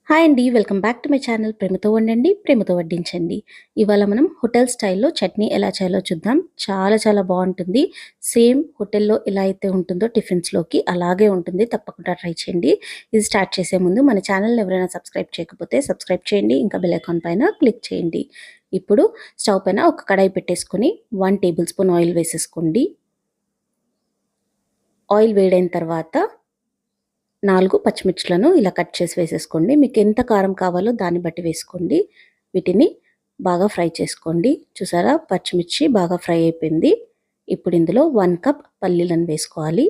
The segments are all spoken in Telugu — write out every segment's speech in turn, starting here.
హాయ్ అండి. Welcome back to my channel. ప్రేమతో వండండి, ప్రేమతో వడ్డించండి. ఇవాళ మనం హోటల్ స్టైల్‌లో చట్నీ ఎలా చేయాలో చూద్దాం. చాలా చాలా బావుంటుంది. సేమ్ హోటల్‌లో ఎలా అయితే ఉంటుందో టిఫిన్స్‌లోకి అలాగే ఉంటుంది. తప్పకుండా ట్రై చేయండి. ఇది స్టార్ట్ చేసే ముందు మన ఛానల్‌ని ఎవరైనా సబ్స్క్రైబ్ చేయకపోతే సబ్స్క్రైబ్ చేయండి. ఇంకా బెల్ ఐకాన్ పైన క్లిక్ చేయండి. ఇప్పుడు స్టవ్ పైన ఒక కడాయి పెట్టేసుకొని 1 టేబుల్ స్పూన్ ఆయిల్ వేసేసుకోండి. ఆయిల్ వేడైన తర్వాత 4 పచ్చిమిర్చిలను ఇలా కట్ చేసి వేసేసుకోండి. మీకు ఎంత కారం కావాలో దాన్ని బట్టి వేసుకోండి. వీటిని బాగా ఫ్రై చేసుకోండి. చూసారా, పచ్చిమిర్చి బాగా ఫ్రై అయిపోయింది. ఇప్పుడు ఇందులో 1 కప్ పల్లీలను వేసుకోవాలి.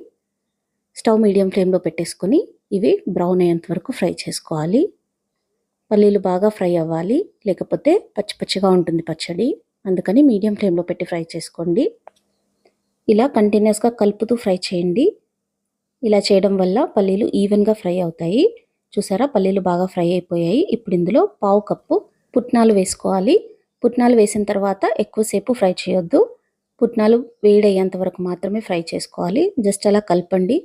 స్టవ్ మీడియం ఫ్లేమ్లో పెట్టేసుకొని ఇవి బ్రౌన్ అయ్యేంత వరకు ఫ్రై చేసుకోవాలి. పల్లీలు బాగా ఫ్రై అవ్వాలి, లేకపోతే పచ్చి పచ్చిగా ఉంటుంది పచ్చడి. అందుకని మీడియం ఫ్లేమ్లో పెట్టి ఫ్రై చేసుకోండి. ఇలా కంటిన్యూస్గా కలుపుతూ ఫ్రై చేయండి. ఇలా చేయడం వల్ల పల్లీలు ఈవెన్‌గా ఫ్రై అవుతాయి. చూసారా, పల్లీలు బాగా ఫ్రై అయిపోయాయి. ఇప్పుడు ఇందులో పావు కప్పు పుట్నాలు వేసుకోవాలి. పుట్నాలు వేసిన తర్వాత ఎక్కువసేపు ఫ్రై చేయొద్దు. పుట్నాలు వేడయ్యేంత వరకు మాత్రమే ఫ్రై చేసుకోవాలి. జస్ట్ అలా కలపండి.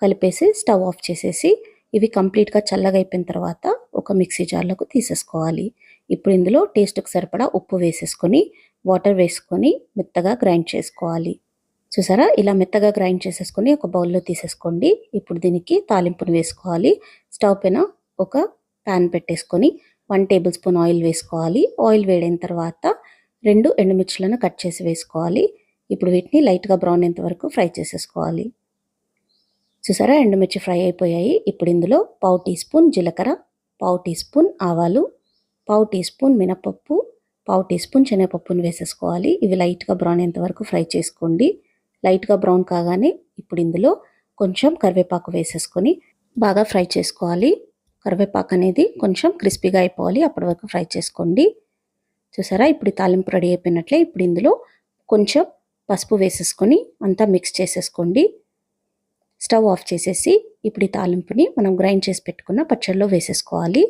కలిపేసి స్టవ్ ఆఫ్ చేసేసి ఇవి కంప్లీట్‌గా చల్లగా అయిపోయిన తర్వాత ఒక మిక్సీ జార్‌లోకి తీసేసుకోవాలి. ఇప్పుడు ఇందులో టేస్ట్‌కి సరిపడా ఉప్పు వేసేసుకొని వాటర్ వేసుకొని మెత్తగా గ్రైండ్ చేసుకోవాలి. చూసారా, ఇలా మెత్తగా గ్రైండ్ చేసేసుకొని ఒక బౌల్లో తీసేసుకోండి. ఇప్పుడు దీనికి తాలింపును వేసుకోవాలి. స్టవ్ పైన ఒక ప్యాన్ పెట్టేసుకొని 1 టేబుల్ స్పూన్ ఆయిల్ వేసుకోవాలి. ఆయిల్ వేడైన తర్వాత 2 ఎండుమిర్చులను కట్ చేసి వేసుకోవాలి. ఇప్పుడు వీటిని లైట్గా బ్రౌన్ అయ్యేంత వరకు ఫ్రై చేసేసుకోవాలి. చూసారా, ఎండుమిర్చి ఫ్రై అయిపోయాయి. ఇప్పుడు ఇందులో పావు టీ స్పూన్ జీలకర్ర, పావు టీ స్పూన్ ఆవాలు, పావు టీ స్పూన్ మినపప్పు, పావు టీ స్పూన్ శనగపప్పును వేసేసుకోవాలి. ఇవి లైట్గా బ్రౌన్ అయ్యేంత వరకు ఫ్రై చేసుకోండి. లైట్గా బ్రౌన్ కాగానే ఇప్పుడు ఇందులో కొంచెం కరివేపాకు వేసేసుకొని బాగా ఫ్రై చేసుకోవాలి. కరివేపాకు అనేది కొంచెం క్రిస్పీగా అయిపోవాలి, అప్పటి వరకు ఫ్రై చేసుకోండి. చూసారా, ఇప్పుడు తాలింపు రెడీ అయిపోయినట్లే. ఇప్పుడు ఇందులో కొంచెం పసుపు వేసేసుకొని అంతా మిక్స్ చేసేసుకోండి. స్టవ్ ఆఫ్ చేసేసి ఇప్పుడు ఈ తాలింపుని మనం గ్రైండ్ చేసి పెట్టుకున్న పచ్చడిలో వేసేసుకోవాలి.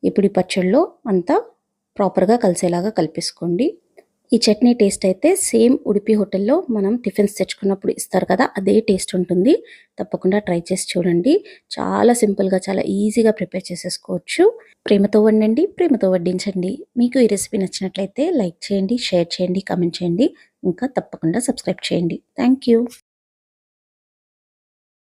ఇప్పుడు ఈ పచ్చడిలో అంతా ప్రాపర్గా కలిసేలాగా కలిపేసుకోండి. ఈ చట్నీ టేస్ట్ అయితే సేమ్ ఉడిపి హోటల్లో మనం టిఫిన్స్ తెచ్చుకున్నప్పుడు ఇస్తారు కదా, అదే టేస్ట్ ఉంటుంది. తప్పకుండా ట్రై చేసి చూడండి. చాలా సింపుల్గా, చాలా ఈజీగా ప్రిపేర్ చేసేసుకోవచ్చు. ప్రేమతో వండండి, ప్రేమతో వడ్డించండి. మీకు ఈ రెసిపీ నచ్చినట్లయితే లైక్ చేయండి, షేర్ చేయండి, కామెంట్ చేయండి. ఇంకా తప్పకుండా సబ్స్క్రైబ్ చేయండి. Thank you.